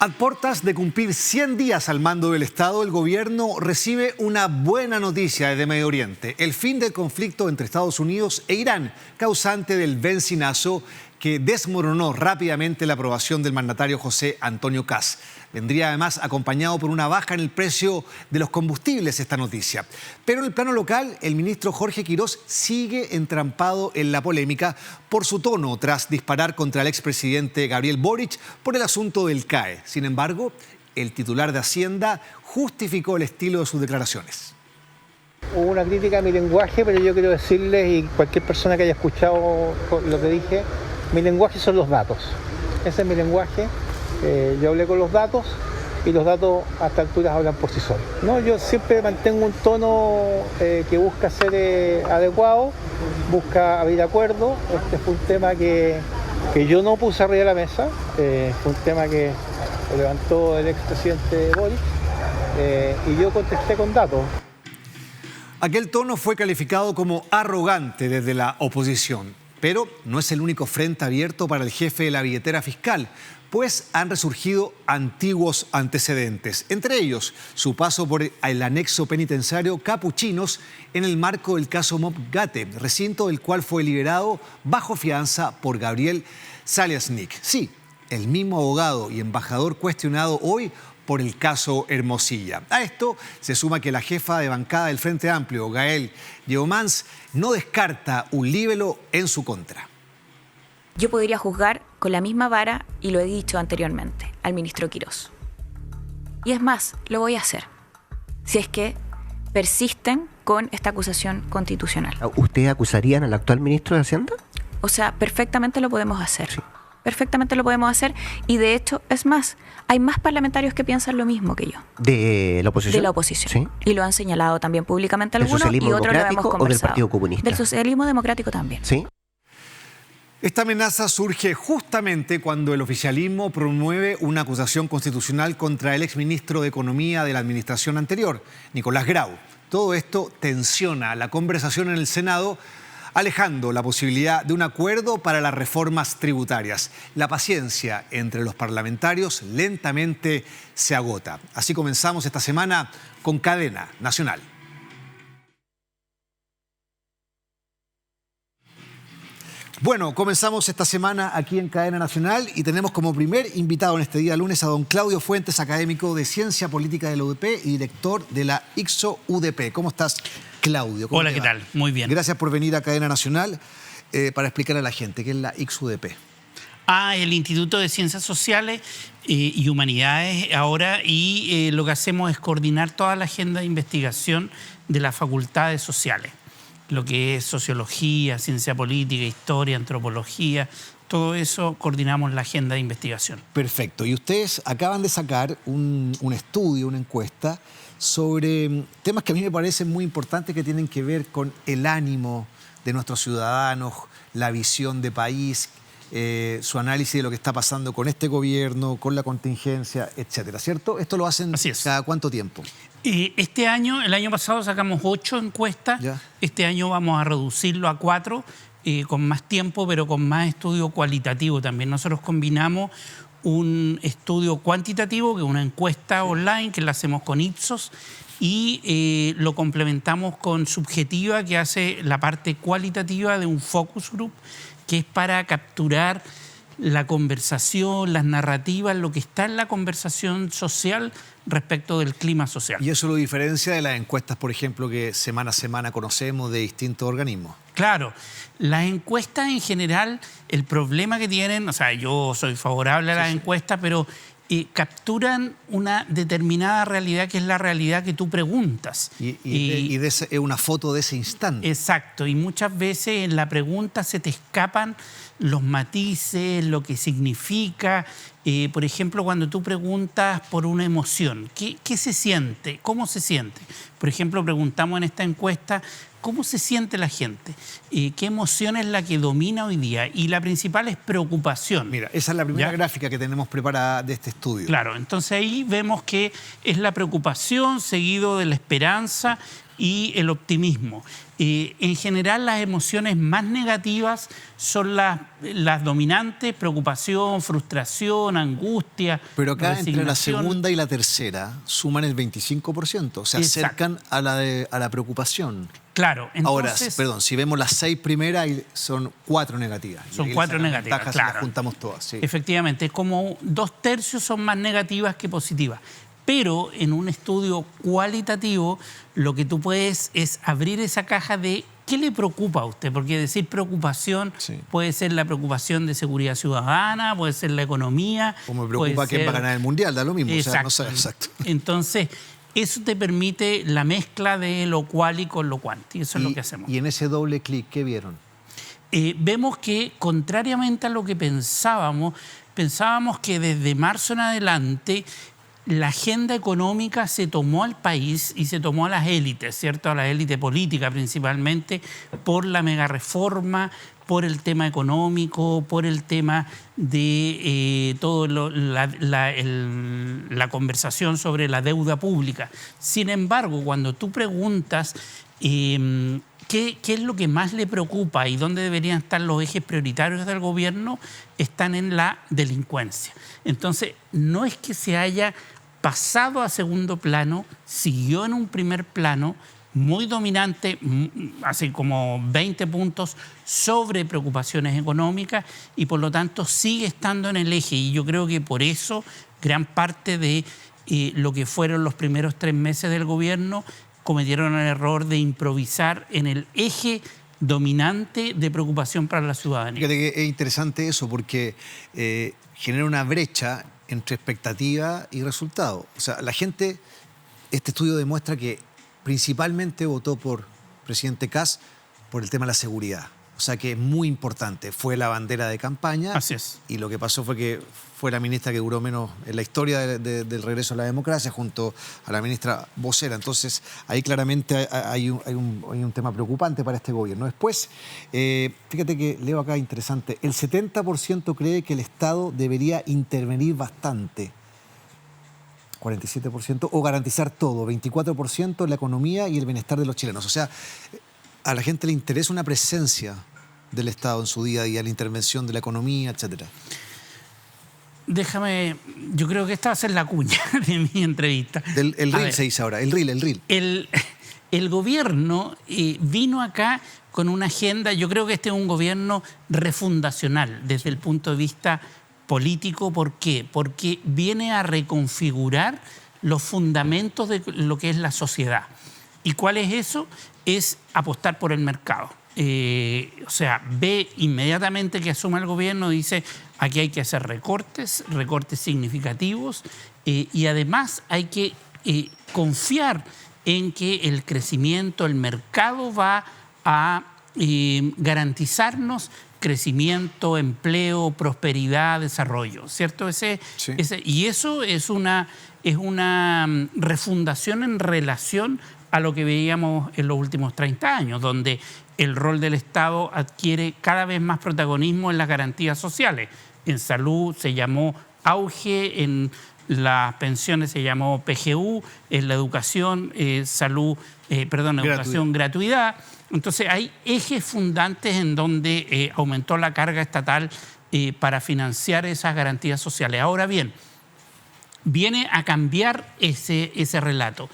A puertas de cumplir 100 días al mando del Estado, el gobierno recibe una buena noticia desde Medio Oriente: el fin del conflicto entre Estados Unidos e Irán, causante del bencinazo que desmoronó rápidamente la aprobación del mandatario José Antonio Kast. Vendría además acompañado por una baja en el precio de los combustibles esta noticia. Pero en el plano local, el ministro Jorge Quirós sigue entrampado en la polémica por su tono tras disparar contra el expresidente Gabriel Boric por el asunto del CAE. Sin embargo, el titular de Hacienda justificó el estilo de sus declaraciones. Hubo una crítica a mi lenguaje, pero yo quiero decirles, y cualquier persona que haya escuchado lo que dije, mi lenguaje son los datos. Ese es mi lenguaje. Yo hablé con los datos y los datos a esta altura hablan por sí solos. No, yo siempre mantengo un tono que busca ser adecuado, busca abrir acuerdos. Este fue un tema que yo no puse arriba de la mesa, fue un tema que lo levantó el expresidente Boric y yo contesté con datos. Aquel tono fue calificado como arrogante desde la oposición, pero no es el único frente abierto para el jefe de la billetera fiscal, pues han resurgido antiguos antecedentes, entre ellos su paso por el anexo penitenciario Capuchinos en el marco del caso Mopgate, recinto del cual fue liberado bajo fianza por Gabriel Zalaznik. Sí, el mismo abogado y embajador cuestionado hoy por el caso Hermosilla. A esto se suma que la jefa de bancada del Frente Amplio, Gael Yeomans, no descarta un libelo en su contra. Yo podría juzgar con la misma vara, y lo he dicho anteriormente, al ministro Quirós. Y es más, lo voy a hacer, si es que persisten con esta acusación constitucional. ¿Ustedes acusarían al actual ministro de Hacienda? O sea, perfectamente lo podemos hacer. Sí. Perfectamente lo podemos hacer, y de hecho, es más, hay más parlamentarios que piensan lo mismo que yo. ¿De la oposición? De la oposición. ¿Sí? Y lo han señalado también públicamente algunos, y socialismo otros lo hemos democrático conversado. o del Partido Comunista? Del socialismo democrático también. ¿Sí? Esta amenaza surge justamente cuando el oficialismo promueve una acusación constitucional contra el exministro de Economía de la administración anterior, Nicolás Grau. Todo esto tensiona la conversación en el Senado, alejando la posibilidad de un acuerdo para las reformas tributarias. La paciencia entre los parlamentarios lentamente se agota. Así comenzamos esta semana con Cadena Nacional. Bueno, comenzamos esta semana aquí en Cadena Nacional y tenemos como primer invitado en este día lunes a don Claudio Fuentes, académico de Ciencia Política de la UDP y director de la ICSO-UDP. ¿Cómo estás, Claudio? Hola, ¿qué tal? Muy bien. Gracias por venir a Cadena Nacional para explicar a la gente qué es la ICSO-UDP. El Instituto de Ciencias Sociales y Humanidades ahora, y lo que hacemos es coordinar toda la agenda de investigación de las facultades sociales. Lo que es sociología, ciencia política, historia, antropología, todo eso coordinamos la agenda de investigación. Perfecto. Y ustedes acaban de sacar un estudio, una encuesta, sobre temas que a mí me parecen muy importantes que tienen que ver con el ánimo de nuestros ciudadanos, la visión de país, su análisis de lo que está pasando con este gobierno, con la contingencia, etcétera, ¿cierto? ¿Esto lo hacen cada cuánto tiempo? Este año, el año pasado sacamos 8 encuestas, ya. Este año vamos a reducirlo a 4, con más tiempo, pero con más estudio cualitativo también. Nosotros combinamos un estudio cuantitativo, que es una encuesta online, que la hacemos con Ipsos, y lo complementamos con subjetiva, que hace la parte cualitativa de un focus group, que es para capturar la conversación, las narrativas, lo que está en la conversación social respecto del clima social. ¿Y eso lo diferencia de las encuestas, por ejemplo, que semana a semana conocemos de distintos organismos? Claro, las encuestas en general, el problema que tienen, o sea, yo soy favorable a las encuestas, pero capturan una determinada realidad, que es la realidad que tú preguntas. Y es una foto de ese instante. Exacto, y muchas veces en la pregunta se te escapan los matices, lo que significa. Por ejemplo, cuando tú preguntas por una emoción, ¿qué se siente? ¿Cómo se siente? Por ejemplo, preguntamos en esta encuesta ¿cómo se siente la gente? ¿Qué emoción es la que domina hoy día? Y la principal es preocupación. Mira, esa es la primera ¿Ya? gráfica que tenemos preparada de este estudio. Claro, entonces ahí vemos que es la preocupación seguido de la esperanza y el optimismo. En general, las emociones más negativas son las dominantes: preocupación, frustración, angustia, Pero acá entre la resignación. segunda y la tercera suman el 25%, se acercan a la preocupación. Claro, Ahora, entonces perdón, si vemos las 6 primeras, son 4 negativas. son Y 4 esas negativas, ventajas, si las claro. juntamos todas. Sí. Efectivamente, es como 2/3 son más negativas que positivas. Pero en un estudio cualitativo, lo que tú puedes es abrir esa caja de qué le preocupa a usted, porque decir preocupación Sí. puede ser la preocupación de seguridad ciudadana, puede ser la economía. O me preocupa quién va a ganar el mundial, da lo mismo. Exacto. O sea, no sé, exacto. Entonces, eso te permite la mezcla de lo cual y con lo cuanti. Eso es lo que hacemos. Y en ese doble clic, ¿qué vieron? Vemos que, contrariamente a lo que pensábamos que desde marzo en adelante la agenda económica se tomó al país y se tomó a las élites, ¿cierto? A la élite política principalmente, por la megareforma, por el tema económico, por el tema de la conversación sobre la deuda pública. Sin embargo, cuando tú preguntas ¿qué es lo que más le preocupa y dónde deberían estar los ejes prioritarios del gobierno? Están en la delincuencia. Entonces, no es que se haya pasado a segundo plano, siguió en un primer plano muy dominante, así como 20 puntos sobre preocupaciones económicas, y por lo tanto sigue estando en el eje. Y yo creo que por eso gran parte de lo que fueron los primeros 3 meses del gobierno cometieron el error de improvisar en el eje dominante de preocupación para la ciudadanía. Fíjate que es interesante eso porque genera una brecha entre expectativa y resultado. O sea, la gente, este estudio demuestra que principalmente votó por presidente Kast por el tema de la seguridad. O sea, que es muy importante. Fue la bandera de campaña. Así es. Y lo que pasó fue que fue la ministra que duró menos en la historia del regreso a la democracia junto a la ministra vocera. Entonces, ahí claramente hay un tema preocupante para este gobierno. Después, fíjate que leo acá interesante, el 70% cree que el Estado debería intervenir bastante. 47%, o garantizar todo, 24% la economía y el bienestar de los chilenos. O sea, a la gente le interesa una presencia del Estado en su día a día, la intervención de la economía, etcétera. Déjame, yo creo que esta va a ser la cuña de mi entrevista. El A reel ver, se dice ahora, el reel. El gobierno vino acá con una agenda. Yo creo que este es un gobierno refundacional desde el punto de vista político. ¿Por qué? Porque viene a reconfigurar los fundamentos de lo que es la sociedad. ¿Y cuál es eso? Es apostar por el mercado. O sea, ve inmediatamente que asuma el gobierno, dice, aquí hay que hacer recortes significativos, y además hay que confiar en que el crecimiento, el mercado va a garantizarnos crecimiento, empleo, prosperidad, desarrollo, ¿cierto? Y eso es una refundación en relación a lo que veíamos en los últimos 30 años, donde el rol del Estado adquiere cada vez más protagonismo en las garantías sociales. En salud se llamó auge, en las pensiones se llamó PGU, en la educación, educación gratuidad. Entonces hay ejes fundantes en donde aumentó la carga estatal para financiar esas garantías sociales. Ahora bien, viene a cambiar ese relato.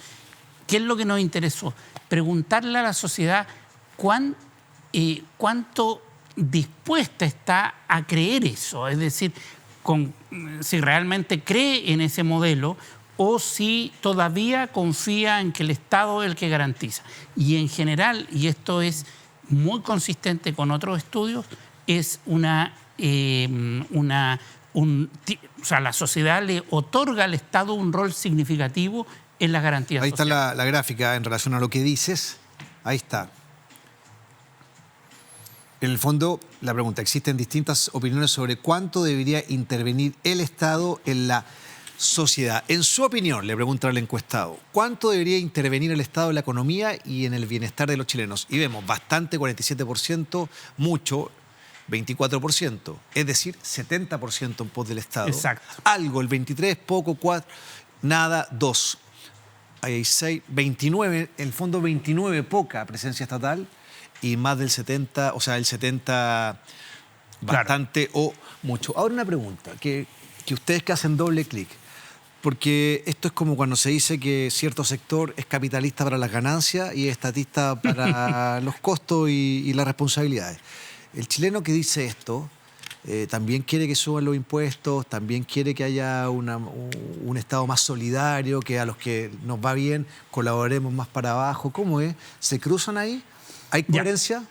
¿Qué es lo que nos interesó? Preguntarle a la sociedad cuánto dispuesta está a creer eso, es decir, si realmente cree en ese modelo o si todavía confía en que el Estado es el que garantiza. Y en general, y esto es muy consistente con otros estudios, es la sociedad le otorga al Estado un rol significativo en las garantías Ahí sociales. está la gráfica en relación a lo que dices. Ahí está. En el fondo, la pregunta, existen distintas opiniones sobre cuánto debería intervenir el Estado en la sociedad. En su opinión, le pregunta al encuestado, ¿cuánto debería intervenir el Estado en la economía y en el bienestar de los chilenos? Y vemos bastante, 47%, mucho, 24%, es decir, 70% en pos del Estado. Exacto. Algo, el 23%, poco, 4%, nada, 2%. Ahí hay 6, 29, en el fondo 29, poca presencia estatal y más del 70, o sea, el 70 bastante o mucho. Ahora una pregunta, que ustedes que hacen doble clic, porque esto es como cuando se dice que cierto sector es capitalista para las ganancias y estatista para los costos y las responsabilidades. El chileno que dice esto también quiere que suban los impuestos, también quiere que haya un Estado más solidario, que a los que nos va bien colaboremos más para abajo. ¿Cómo es? ¿Se cruzan ahí? ¿Hay coherencia?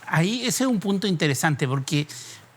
Ahí ese es un punto interesante porque,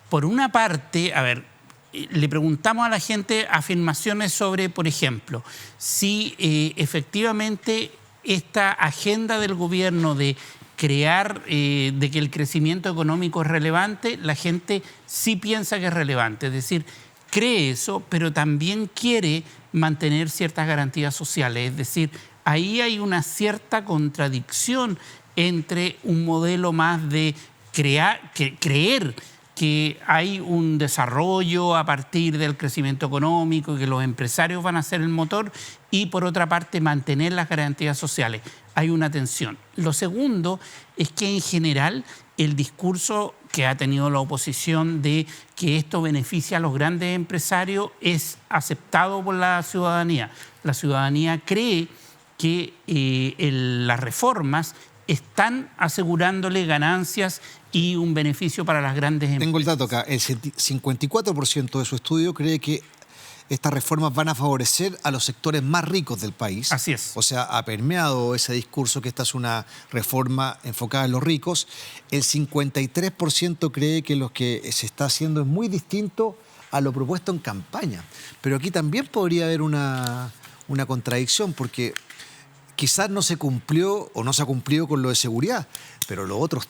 por una parte, a ver, le preguntamos a la gente afirmaciones sobre, por ejemplo, si efectivamente esta agenda del gobierno de crear, de que el crecimiento económico es relevante, la gente sí piensa que es relevante. Es decir, cree eso, pero también quiere mantener ciertas garantías sociales. Es decir, ahí hay una cierta contradicción entre un modelo más de creer que hay un desarrollo a partir del crecimiento económico y que los empresarios van a ser el motor y, por otra parte, mantener las garantías sociales. Hay una tensión. Lo segundo es que, en general, el discurso que ha tenido la oposición de que esto beneficia a los grandes empresarios es aceptado por la ciudadanía. La ciudadanía cree que las reformas están asegurándole ganancias y un beneficio para las grandes empresas. Tengo el dato acá. El 54% de su estudio cree que estas reformas van a favorecer a los sectores más ricos del país. Así es. O sea, ha permeado ese discurso que esta es una reforma enfocada en los ricos. El 53% cree que lo que se está haciendo es muy distinto a lo propuesto en campaña. Pero aquí también podría haber una contradicción, porque quizás no se cumplió o no se ha cumplido con lo de seguridad, pero lo otro...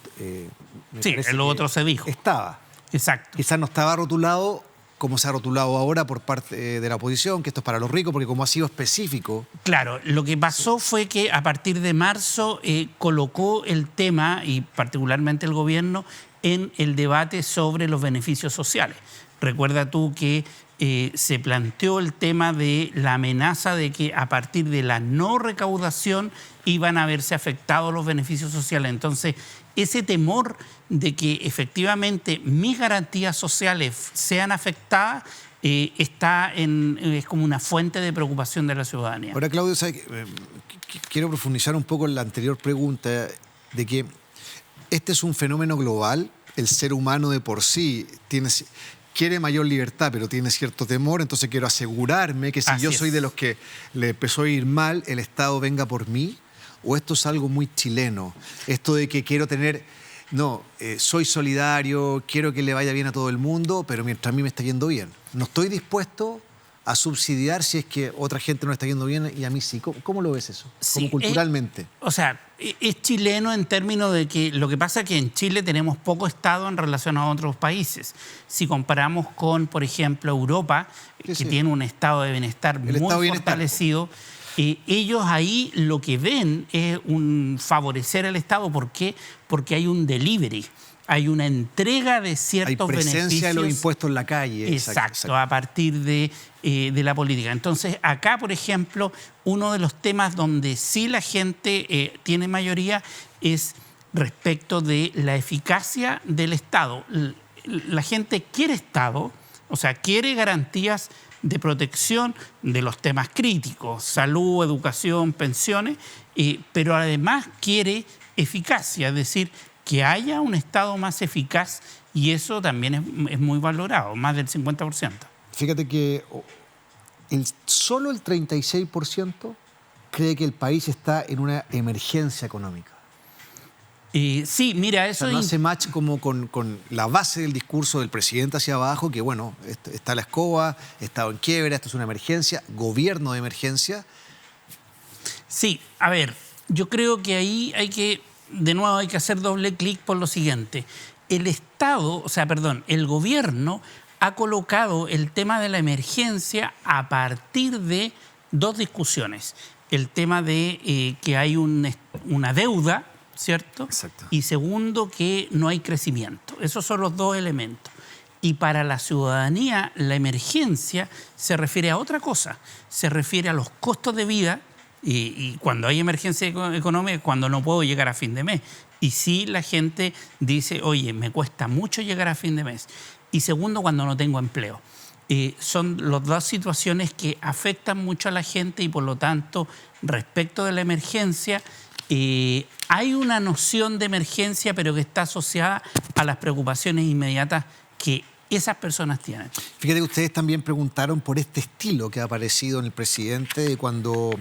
sí, lo otro se dijo. Estaba. Exacto. Quizás no estaba rotulado como se ha rotulado ahora por parte de la oposición, que esto es para los ricos, porque como ha sido específico... Claro, lo que pasó fue que a partir de marzo colocó el tema, y particularmente el gobierno, en el debate sobre los beneficios sociales. Recuerda tú que se planteó el tema de la amenaza de que a partir de la no recaudación iban a verse afectados los beneficios sociales. Entonces, ese temor de que efectivamente mis garantías sociales sean afectadas es como una fuente de preocupación de la ciudadanía. Ahora, Claudio, quiero profundizar un poco en la anterior pregunta de que este es un fenómeno global. El ser humano de por sí quiere mayor libertad, pero tiene cierto temor, entonces quiero asegurarme que si yo soy de los que le empezó a ir mal, el Estado venga por mí. ¿O esto es algo muy chileno? Esto de que quiero tener... No, soy solidario, quiero que le vaya bien a todo el mundo, pero mientras a mí me está yendo bien. No estoy dispuesto a subsidiar si es que otra gente no está yendo bien y a mí sí. ¿Cómo lo ves eso? Sí, como culturalmente. O sea, es chileno en términos de que lo que pasa es que en Chile tenemos poco Estado en relación a otros países. Si comparamos con, por ejemplo, Europa, que tiene un estado de bienestar muy fortalecido, ellos ahí lo que ven es favorecer al Estado. ¿Por qué? Porque hay un delivery. Hay una entrega de ciertos beneficios. Hay presencia de los impuestos en la calle. Exacto, a partir de la política. Entonces, acá, por ejemplo, uno de los temas donde sí la gente tiene mayoría es respecto de la eficacia del Estado. La gente quiere Estado, o sea, quiere garantías de protección de los temas críticos, salud, educación, pensiones, pero además quiere eficacia, es decir, que haya un Estado más eficaz, y eso también es muy valorado, más del 50%. Fíjate que solo el 36% cree que el país está en una emergencia económica. Sí, mira, eso... O sea, no hace match como con la base del discurso del presidente hacia abajo, que bueno, está la escoba, Estado en quiebra, esto es una emergencia, gobierno de emergencia. Sí, a ver, yo creo que ahí de nuevo hay que hacer doble clic por lo siguiente. El Estado, el gobierno ha colocado el tema de la emergencia a partir de dos discusiones. El tema de que hay una deuda, ¿cierto? Exacto. Y segundo, que no hay crecimiento. Esos son los dos elementos. Y para la ciudadanía, la emergencia se refiere a otra cosa. Se refiere a los costos de vida y cuando hay emergencia económica es cuando no puedo llegar a fin de mes. Y sí, la gente dice, oye, me cuesta mucho llegar a fin de mes. Y segundo, cuando no tengo empleo. Son las dos situaciones que afectan mucho a la gente y por lo tanto, respecto de la emergencia, hay una noción de emergencia pero que está asociada a las preocupaciones inmediatas que esas personas tienen. Fíjate que ustedes también preguntaron por este estilo que ha aparecido en el presidente de cuando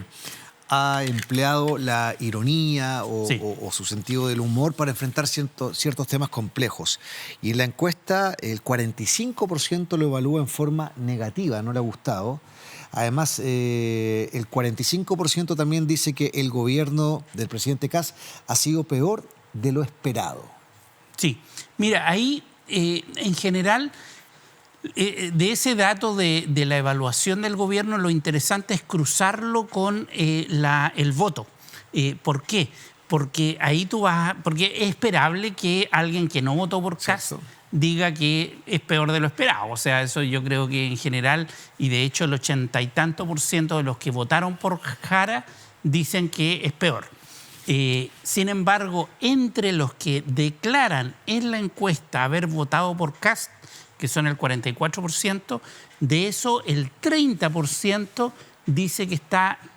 ha empleado la ironía o su sentido del humor para enfrentar ciertos temas complejos. Y en la encuesta el 45% lo evalúa en forma negativa, no le ha gustado. Además, el 45% también dice que el gobierno del presidente Kast ha sido peor de lo esperado. Sí, mira, ahí en general, de ese dato de la evaluación del gobierno, lo interesante es cruzarlo con el voto. ¿Por qué? Porque ahí porque es esperable que alguien que no votó por Kast diga que es peor de lo esperado. O sea, eso yo creo que en general, y de hecho el 80 y tanto % de los que votaron por Jara dicen que es peor. Sin embargo, entre los que declaran en la encuesta haber votado por Kast, que son el 44%, de eso el 30% dice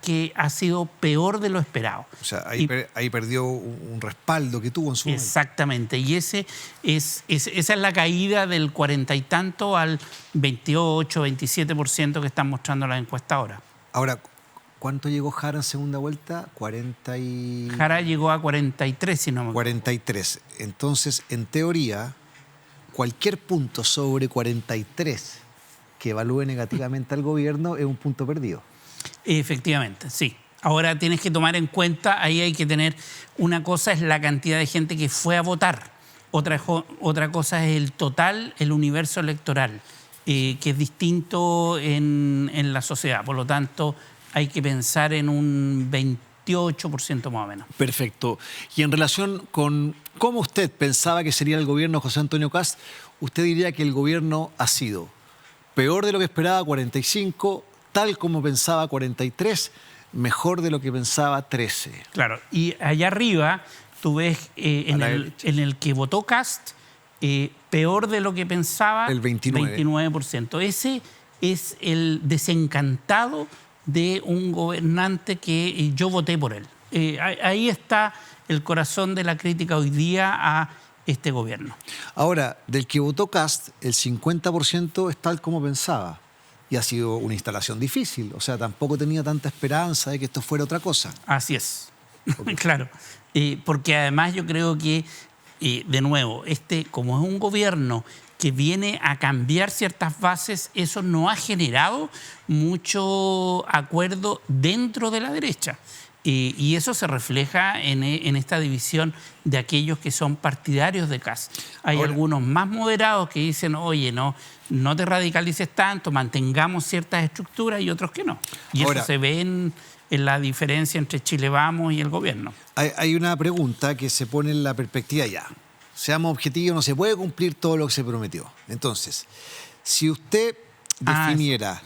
que ha sido peor de lo esperado. O sea, ahí perdió un respaldo que tuvo en su momento. Exactamente, y esa es la caída del 40 y tanto al 28, 27% que están mostrando las encuestas ahora. Ahora, ¿cuánto llegó Jara en segunda vuelta? 40 y... Jara llegó a 43, si no me equivoco. 43. Entonces, en teoría, cualquier punto sobre 43 que evalúe negativamente al gobierno es un punto perdido. Efectivamente, sí. Ahora tienes que tomar en cuenta, ahí hay que tener, una cosa es la cantidad de gente que fue a votar, otra cosa es el total, el universo electoral, que es distinto en la sociedad. Por lo tanto, hay que pensar en un 28% más o menos. Perfecto. Y en relación con cómo usted pensaba que sería el gobierno de José Antonio Kast, usted diría que el gobierno ha sido peor de lo que esperaba, 45%, tal como pensaba, 43%, mejor de lo que pensaba, 13%. Claro, y allá arriba tú ves en el que votó Kast, peor de lo que pensaba, el 29%. Ese es el desencantado de un gobernante que yo voté por él. Ahí está el corazón de la crítica hoy día a este gobierno. Ahora, del que votó Kast, el 50% es tal como pensaba. Y ha sido una instalación difícil. O sea, tampoco tenía tanta esperanza de que esto fuera otra cosa. Así es. Okay. Claro. Porque además yo creo que, de nuevo, como es un gobierno que viene a cambiar ciertas bases, eso no ha generado mucho acuerdo dentro de la derecha. Y eso se refleja en esta división de aquellos que son partidarios de Kast. Hay algunos más moderados que dicen, oye, no te radicalices tanto, mantengamos ciertas estructuras, y otros que no. Y eso se ve en la diferencia entre Chile Vamos y el gobierno. Hay una pregunta que se pone en la perspectiva ya. Seamos objetivos, no se puede cumplir todo lo que se prometió. Entonces, si usted definiera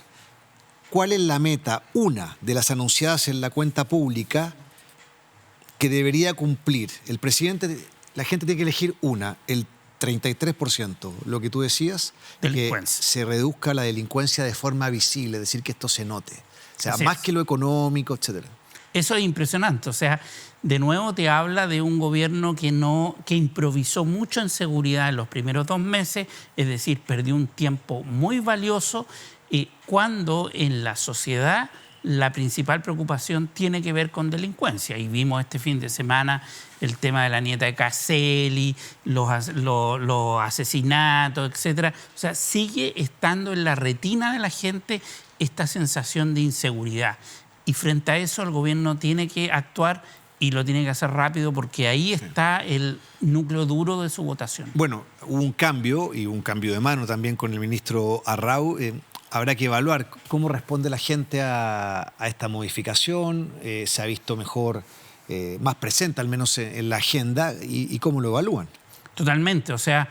cuál es la meta, una de las anunciadas en la cuenta pública, que debería cumplir el presidente, la gente tiene que elegir una, el 33%, lo que tú decías, que se reduzca la delincuencia de forma visible, es decir, que esto se note. O sea, más que lo económico, etcétera. Eso es impresionante. O sea, de nuevo te habla de un gobierno que improvisó mucho en seguridad en los primeros 2 meses, es decir, perdió un tiempo muy valioso, cuando en la sociedad la principal preocupación tiene que ver con delincuencia. Y vimos este fin de semana el tema de la nieta de Caselli, los asesinatos, etcétera. O sea, sigue estando en la retina de la gente esta sensación de inseguridad. Y frente a eso el gobierno tiene que actuar y lo tiene que hacer rápido porque ahí está el núcleo duro de su votación. Bueno, hubo un cambio y un cambio de mano también con el ministro Arrau. Habrá que evaluar cómo responde la gente a esta modificación. Se ha visto mejor, más presente al menos en la agenda y cómo lo evalúan. Totalmente, o sea,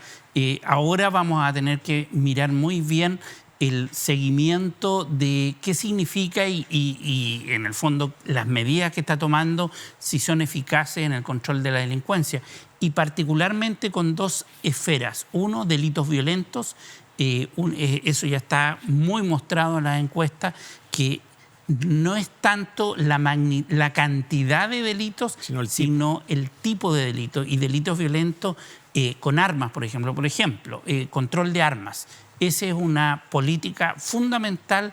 ahora vamos a tener que mirar muy bien el seguimiento de qué significa y en el fondo las medidas que está tomando, si son eficaces en el control de la delincuencia. Y particularmente con dos esferas. Uno, delitos violentos. Eso ya está muy mostrado en las encuestas, que no es tanto la cantidad de delitos, sino el tipo de delito. Y delitos violentos con armas, por ejemplo. Control de armas. Esa es una política fundamental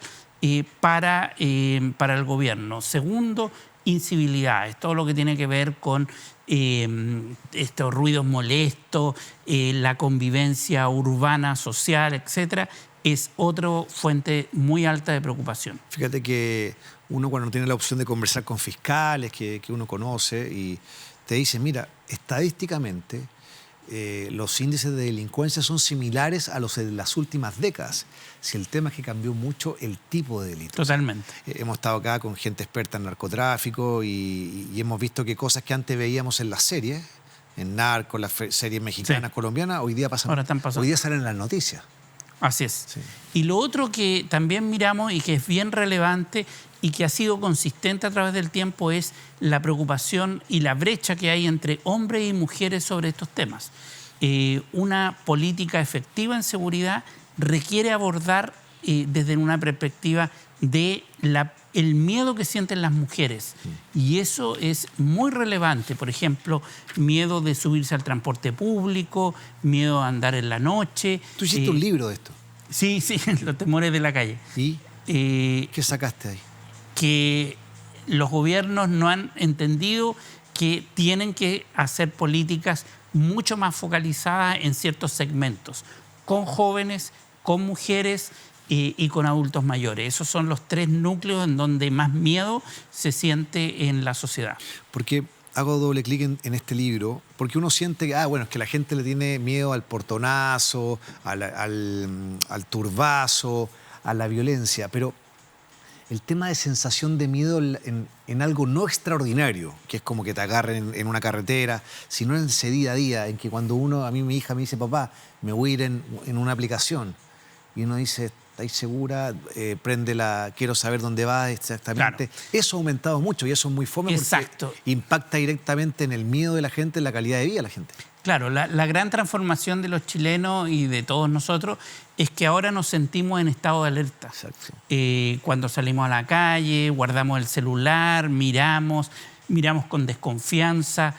para el gobierno. Segundo, incivilidades, todo lo que tiene que ver con estos ruidos molestos, la convivencia urbana, social, etcétera, es otra fuente muy alta de preocupación. Fíjate que uno cuando tiene la opción de conversar con fiscales que uno conoce y te dicen, mira, estadísticamente los índices de delincuencia son similares a los de las últimas décadas. Si el tema es que cambió mucho el tipo de delito. Totalmente. Hemos estado acá con gente experta en narcotráfico y hemos visto que cosas que antes veíamos en las series, en Narcos, las series mexicanas, sí, colombianas, hoy día pasan. Ahora están pasando. Hoy día salen en las noticias. Así es. Sí. Y lo otro que también miramos y que es bien relevante y que ha sido consistente a través del tiempo es la preocupación y la brecha que hay entre hombres y mujeres sobre estos temas. Una política efectiva en seguridad requiere abordar desde una perspectiva de el miedo que sienten las mujeres. Y eso es muy relevante. Por ejemplo, miedo de subirse al transporte público, miedo a andar en la noche. Tú hiciste un libro de esto. Sí, los temores de la calle. ¿Y qué sacaste ahí? Que los gobiernos no han entendido que tienen que hacer políticas mucho más focalizadas en ciertos segmentos, con jóvenes, con mujeres y con adultos mayores. Esos son los tres núcleos en donde más miedo se siente en la sociedad. Porque hago doble clic en este libro, porque uno siente que, es que la gente le tiene miedo al portonazo, al turbazo, a la violencia, pero el tema de sensación de miedo en algo no extraordinario, que es como que te agarren en una carretera, sino en ese día a día, en que cuando mi hija me dice, papá, me voy a ir en una aplicación, y uno dice, ¿estáis segura? Préndela, quiero saber dónde va exactamente. Claro. Eso ha aumentado mucho y eso es muy fome. Exacto. Porque impacta directamente en el miedo de la gente, en la calidad de vida de la gente. Claro, la gran transformación de los chilenos y de todos nosotros es que ahora nos sentimos en estado de alerta. Exacto. Cuando salimos a la calle, guardamos el celular, miramos con desconfianza.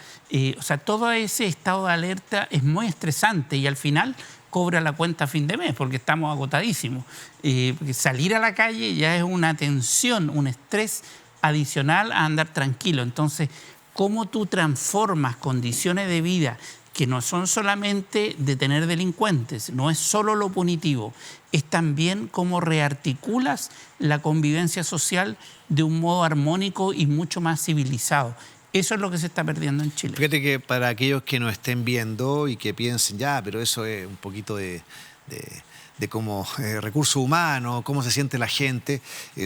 Todo ese estado de alerta es muy estresante y al final cobra la cuenta a fin de mes porque estamos agotadísimos. Porque salir a la calle ya es una tensión, un estrés adicional a andar tranquilo. Entonces, ¿cómo tú transformas condiciones de vida que no son solamente detener delincuentes, no es solo lo punitivo, es también cómo rearticulas la convivencia social de un modo armónico y mucho más civilizado? Eso es lo que se está perdiendo en Chile. Fíjate que para aquellos que nos estén viendo y que piensen, pero eso es un poquito de cómo recursos humanos, cómo se siente la gente.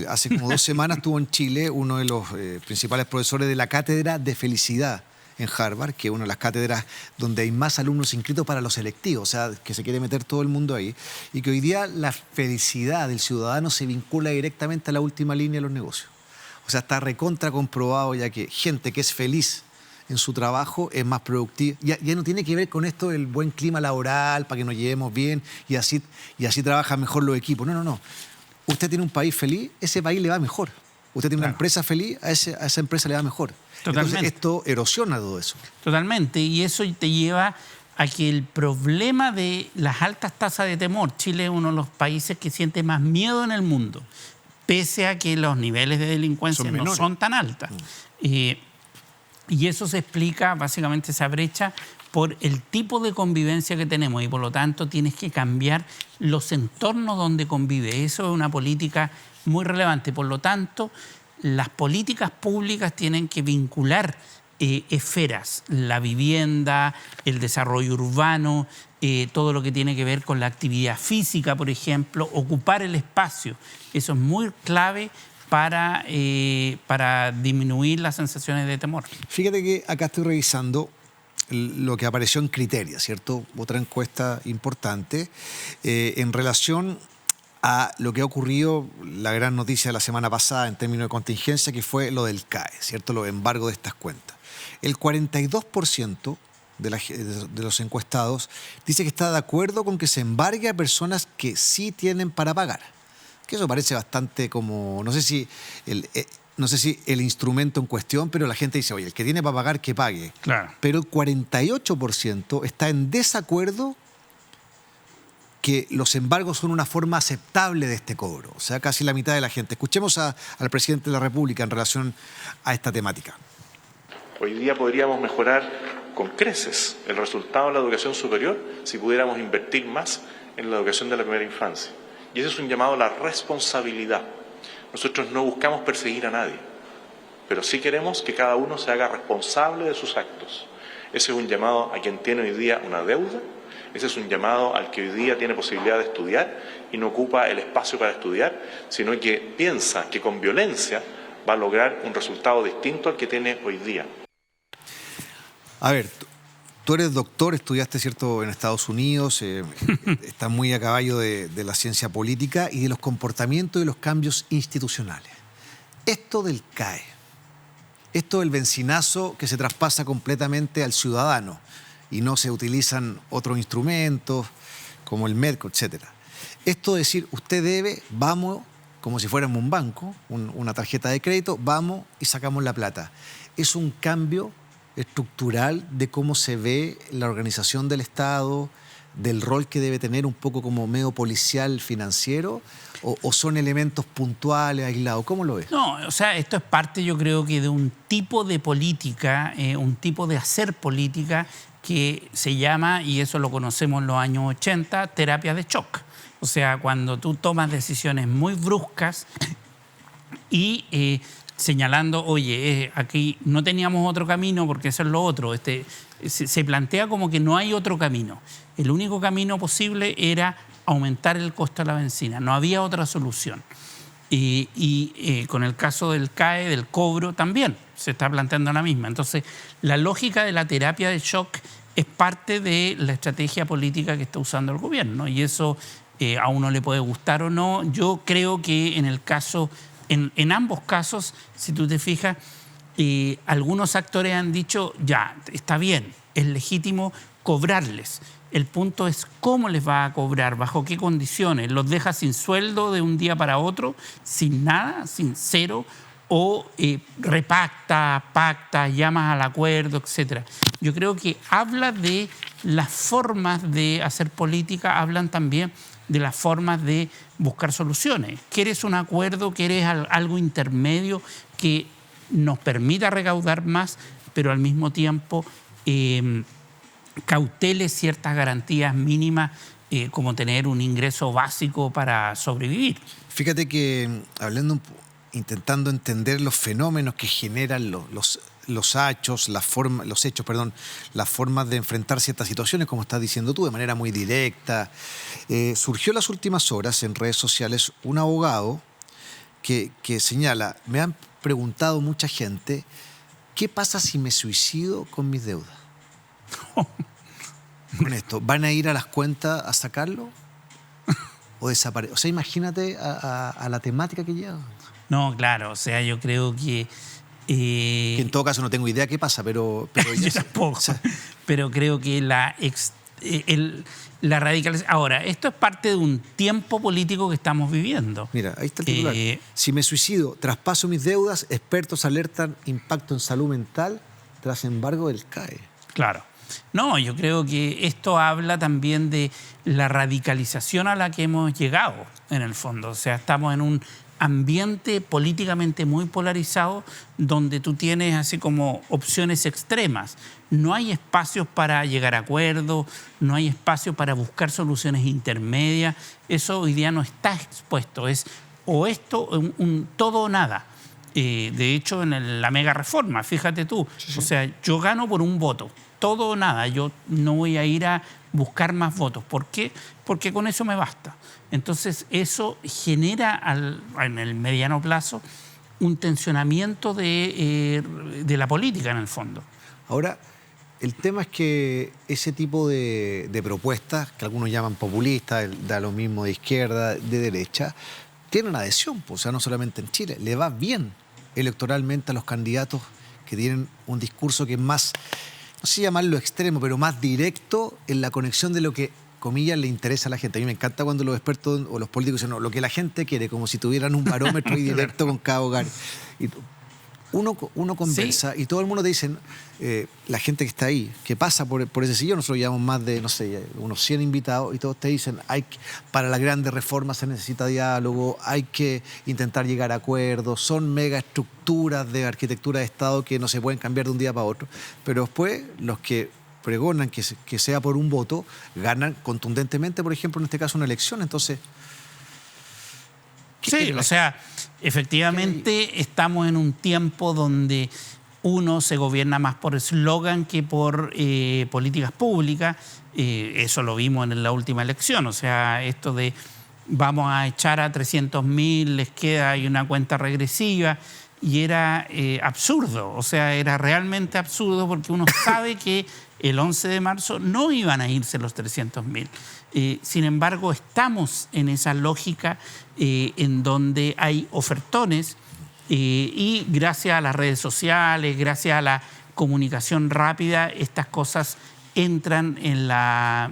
Hace como 2 semanas estuvo en Chile uno de los principales profesores de la Cátedra de Felicidad en Harvard, que es una de las cátedras donde hay más alumnos inscritos para los selectivos, o sea, que se quiere meter todo el mundo ahí, y que hoy día la felicidad del ciudadano se vincula directamente a la última línea de los negocios. O sea, está recontra comprobado ya que gente que es feliz en su trabajo es más productiva. Ya no tiene que ver con esto del buen clima laboral, para que nos llevemos bien y así trabajan mejor los equipos. No. Usted tiene un país feliz, ese país le va mejor. Usted tiene una empresa feliz, a esa empresa le va mejor. Totalmente. Entonces esto erosiona todo eso. Totalmente, y eso te lleva a que el problema de las altas tasas de temor, Chile es uno de los países que siente más miedo en el mundo, pese a que los niveles de delincuencia no son tan altas. Y eso se explica, básicamente, esa brecha por el tipo de convivencia que tenemos y por lo tanto tienes que cambiar los entornos donde convive. Eso es una política muy relevante. Por lo tanto, las políticas públicas tienen que vincular esferas: la vivienda, el desarrollo urbano, todo lo que tiene que ver con la actividad física, por ejemplo, ocupar el espacio. Eso es muy clave para disminuir las sensaciones de temor. Fíjate que acá estoy revisando lo que apareció en Criteria, ¿cierto? Otra encuesta importante en relación a lo que ha ocurrido, la gran noticia de la semana pasada en términos de contingencia, que fue lo del CAE, ¿cierto? Los embargos de estas cuentas. El 42% de los encuestados dice que está de acuerdo con que se embargue a personas que sí tienen para pagar. Que eso parece bastante como, no sé si el instrumento en cuestión, pero la gente dice, oye, el que tiene para pagar, que pague. Claro. Pero el 48% está en desacuerdo que los embargos son una forma aceptable de este cobro. O sea, casi la mitad de la gente. Escuchemos al presidente de la República en relación a esta temática. Hoy día podríamos mejorar con creces el resultado de la educación superior si pudiéramos invertir más en la educación de la primera infancia. Y ese es un llamado a la responsabilidad. Nosotros no buscamos perseguir a nadie, pero sí queremos que cada uno se haga responsable de sus actos. Ese es un llamado a quien tiene hoy día una deuda, ese es un llamado al que hoy día tiene posibilidad de estudiar y no ocupa el espacio para estudiar, sino que piensa que con violencia va a lograr un resultado distinto al que tiene hoy día. A ver, tú eres doctor, estudiaste, ¿cierto?, en Estados Unidos, estás muy a caballo de la ciencia política y de los comportamientos y los cambios institucionales. Esto del CAE, esto del bencinazo que se traspasa completamente al ciudadano y no se utilizan otros instrumentos como el MEDCO, etc. Esto de decir, usted debe, vamos, como si fuéramos un banco, una tarjeta de crédito, vamos y sacamos la plata. Es un cambio estructural de cómo se ve la organización del Estado, del rol que debe tener un poco como medio policial financiero, o son elementos puntuales, aislados. ¿Cómo lo ves? No, o sea, esto es parte, yo creo, que de un tipo de política, un tipo de hacer política que se llama, y eso lo conocemos en los años 80, terapia de shock. O sea, cuando tú tomas decisiones muy bruscas y señalando, oye, aquí no teníamos otro camino porque eso es lo otro. Se plantea como que no hay otro camino. El único camino posible era aumentar el costo de la benzina. No había otra solución. Y con el caso del CAE, del cobro, también se está planteando la misma. Entonces, la lógica de la terapia de shock es parte de la estrategia política que está usando el gobierno. Y eso a uno le puede gustar o no. Yo creo que en el caso... En ambos casos, si tú te fijas, algunos actores han dicho, ya, está bien, es legítimo cobrarles. El punto es cómo les va a cobrar, bajo qué condiciones. ¿Los deja sin sueldo de un día para otro, sin nada, sin cero? ¿O repacta, pacta, llamas al acuerdo, etcétera? Yo creo que habla de las formas de hacer política, hablan también de las formas de buscar soluciones. ¿Quieres un acuerdo? ¿Quieres algo intermedio que nos permita recaudar más, pero al mismo tiempo cautele ciertas garantías mínimas, como tener un ingreso básico para sobrevivir? Fíjate que intentando entender los fenómenos que generan los hechos, las formas de enfrentar ciertas situaciones, como estás diciendo tú, de manera muy directa. Surgió en las últimas horas en redes sociales un abogado que señala, me han preguntado mucha gente, ¿qué pasa si me suicido con mis deudas? Con esto, ¿van a ir a las cuentas a sacarlo? ¿O desaparece? O sea, imagínate a la temática que lleva. No, claro, o sea, yo creo que... que en todo caso no tengo idea qué pasa, pero yo tampoco. O sea, pero creo que la radicalización... Ahora, esto es parte de un tiempo político que estamos viviendo. Mira, ahí está el titular. Si me suicido, traspaso mis deudas, expertos alertan impacto en salud mental tras embargo del CAE. Claro. No, yo creo que esto habla también de la radicalización a la que hemos llegado, en el fondo. O sea, estamos en un ambiente políticamente muy polarizado donde tú tienes así como opciones extremas. No hay espacios para llegar a acuerdos, no hay espacio para buscar soluciones intermedias. Eso hoy día no está expuesto. Es o esto, un todo o nada. De hecho, en la mega reforma, fíjate tú, o sea, yo gano por un voto, todo o nada, yo no voy a ir a buscar más votos. ¿Por qué? Porque con eso me basta. Entonces, eso genera en el mediano plazo un tensionamiento de la política en el fondo. Ahora, el tema es que ese tipo de propuestas, que algunos llaman populistas, da lo mismo de izquierda, de derecha, tienen adhesión, o sea, no solamente en Chile, le va bien electoralmente a los candidatos que tienen un discurso que es más, no sé llamarlo extremo, pero más directo en la conexión de lo que, comillas, le interesa a la gente. A mí me encanta cuando los expertos o los políticos dicen, no, lo que la gente quiere, como si tuvieran un barómetro y directo con cada hogar. Y uno conversa, ¿sí? Y todo el mundo te dice, la gente que está ahí, que pasa por ese sillón, nosotros llevamos más de, no sé, unos 100 invitados, y todos te dicen, para las grandes reformas se necesita diálogo, hay que intentar llegar a acuerdos, son mega estructuras de arquitectura de Estado que no se pueden cambiar de un día para otro, pero después los que pregonan que sea por un voto, ganan contundentemente, por ejemplo, en este caso una elección. Entonces, sí, o sea, efectivamente estamos en un tiempo donde uno se gobierna más por eslogan que por políticas públicas. Eso lo vimos en la última elección. O sea, esto de vamos a echar a 300.000, les queda ahí una cuenta regresiva. Y era absurdo, o sea, era realmente absurdo porque uno sabe que el 11 de marzo no iban a irse los 300.000. Sin embargo, estamos en esa lógica en donde hay ofertones y gracias a las redes sociales, gracias a la comunicación rápida, estas cosas entran en la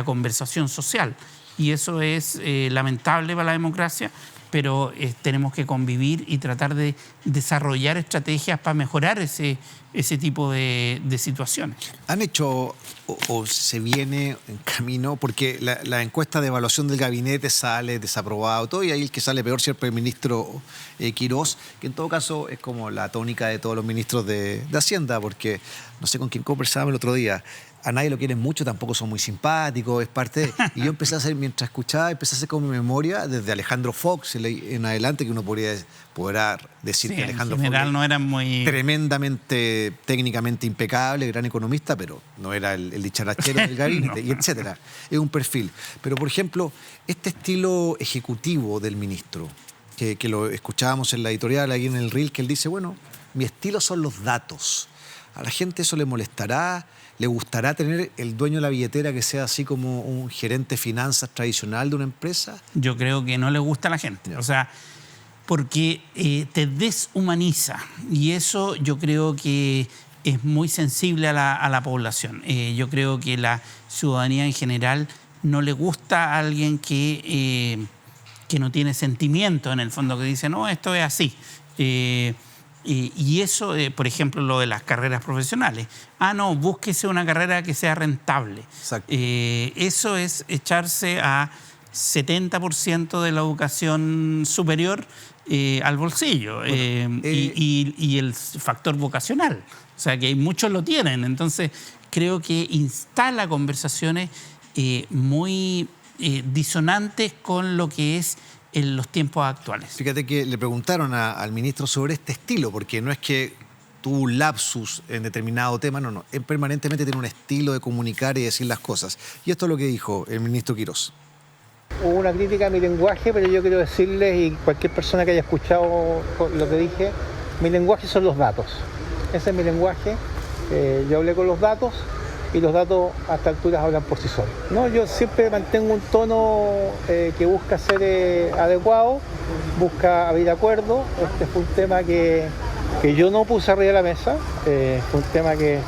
conversación social. Y eso es lamentable para la democracia, pero tenemos que convivir y tratar de desarrollar estrategias para mejorar ese tipo de situaciones. ¿Han hecho o se viene en camino? Porque la encuesta de evaluación del gabinete sale desaprobado, todo, y ahí el que sale peor siempre es el ministro Quirós, que en todo caso es como la tónica de todos los ministros de Hacienda, porque no sé con quién conversábamos el otro día, a nadie lo quieren mucho, tampoco son muy simpáticos, es parte de... Y yo empecé a hacer, mientras escuchaba, empecé a hacer con mi memoria desde Alejandro Fox en adelante, que uno podrá decir, sí, que Alejandro Fox en general no era muy... tremendamente, técnicamente impecable, gran economista, pero no era el dicharachero del gabinete, no, y etcétera. Es un perfil. Pero, por ejemplo, este estilo ejecutivo del ministro, que lo escuchábamos en la editorial, ahí en el reel, que él dice, bueno, mi estilo son los datos. ¿A la gente eso le molestará? ¿Le gustará tener el dueño de la billetera que sea así como un gerente de finanzas tradicional de una empresa? Yo creo que no le gusta a la gente. O sea, porque te deshumaniza. Y eso yo creo que es muy sensible a la población. Yo creo que la ciudadanía en general no le gusta a alguien que no tiene sentimiento en el fondo, que dice, no, esto es así. Y eso, por ejemplo, lo de las carreras profesionales. No, búsquese una carrera que sea rentable. Eso es echarse a 70% de la educación superior al bolsillo. Bueno, y el factor vocacional. O sea, que muchos lo tienen. Entonces, creo que instala conversaciones muy disonantes con lo que es en los tiempos actuales. Fíjate que le preguntaron al ministro sobre este estilo, porque no es que tuvo un lapsus en determinado tema, no. Él permanentemente tiene un estilo de comunicar y decir las cosas. Y esto es lo que dijo el ministro Quirós. Hubo una crítica a mi lenguaje, pero yo quiero decirles, y cualquier persona que haya escuchado lo que dije, mi lenguaje son los datos. Ese es mi lenguaje. Yo hablé con los datos, y los datos a estas alturas hablan por sí solos. No, yo siempre mantengo un tono que busca ser adecuado, busca abrir acuerdos. Este fue un tema que yo no puse arriba de la mesa, fue un tema que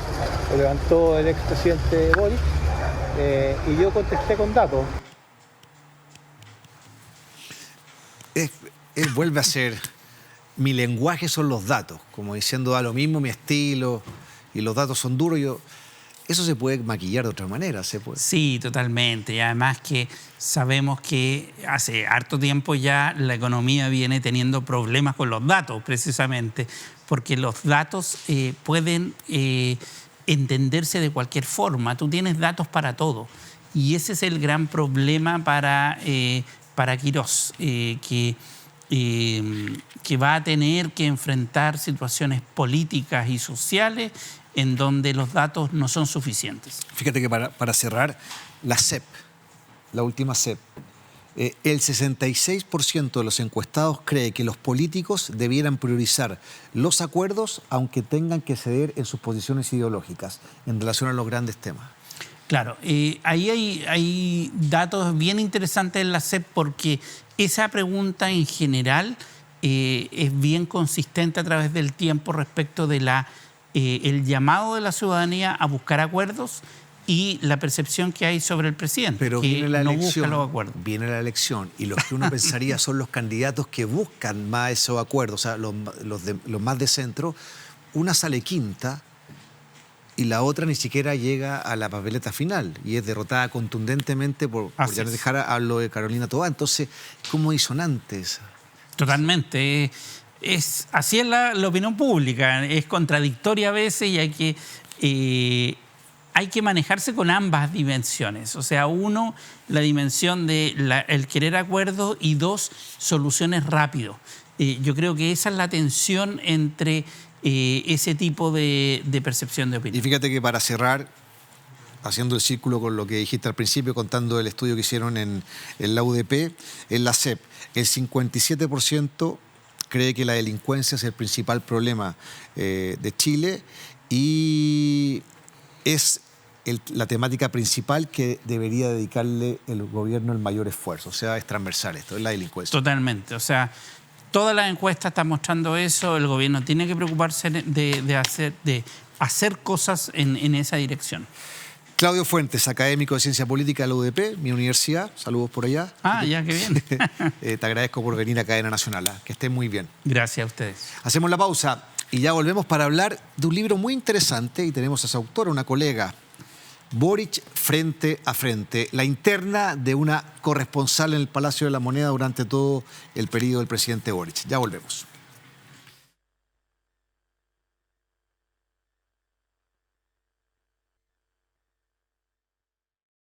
lo levantó el expresidente Boric, y yo contesté con datos. Él vuelve a ser, mi lenguaje son los datos, como diciendo, da lo mismo mi estilo, y los datos son duros. Eso se puede maquillar de otra manera, ¿se puede? Sí, totalmente. Y además que sabemos que hace harto tiempo ya la economía viene teniendo problemas con los datos, precisamente, porque los datos pueden entenderse de cualquier forma. Tú tienes datos para todo. Y ese es el gran problema para Quirós, que que va a tener que enfrentar situaciones políticas y sociales en donde los datos no son suficientes. Fíjate que para cerrar, la CEP, la última CEP, el 66% de los encuestados cree que los políticos debieran priorizar los acuerdos aunque tengan que ceder en sus posiciones ideológicas en relación a los grandes temas. Claro, ahí hay datos bien interesantes en la CEP porque esa pregunta en general es bien consistente a través del tiempo respecto de el llamado de la ciudadanía a buscar acuerdos y la percepción que hay sobre el presidente, pero que viene la no elección, busca los acuerdos. Viene la elección y los que uno pensaría son los candidatos que buscan más esos acuerdos, o sea, los más de centro, una sale quinta y la otra ni siquiera llega a la papeleta final y es derrotada contundentemente por ya no dejar a lo de Carolina Toá. Entonces, ¿cómo disonante esa? Totalmente. Así es la opinión pública, es contradictoria a veces y hay que manejarse con ambas dimensiones. O sea, uno, la dimensión de el querer acuerdos y dos, soluciones rápido. Yo creo que esa es la tensión entre ese tipo de percepción de opinión. Y fíjate que para cerrar, haciendo el círculo con lo que dijiste al principio, contando el estudio que hicieron en la UDP, en la CEP, el 57% cree que la delincuencia es el principal problema de Chile y es la temática principal que debería dedicarle el gobierno el mayor esfuerzo. O sea, es transversal esto, es la delincuencia. Totalmente. O sea, todas las encuestas están mostrando eso. El gobierno tiene que preocuparse de hacer cosas en esa dirección. Claudio Fuentes, académico de Ciencia Política de la UDP, mi universidad. Saludos por allá. Ya, qué bien. Te agradezco por venir a Cadena Nacional. Que estén muy bien. Gracias a ustedes. Hacemos la pausa y ya volvemos para hablar de un libro muy interesante y tenemos a su autora, una colega, Boric frente a frente, la interna de una corresponsal en el Palacio de la Moneda durante todo el periodo del presidente Boric. Ya volvemos.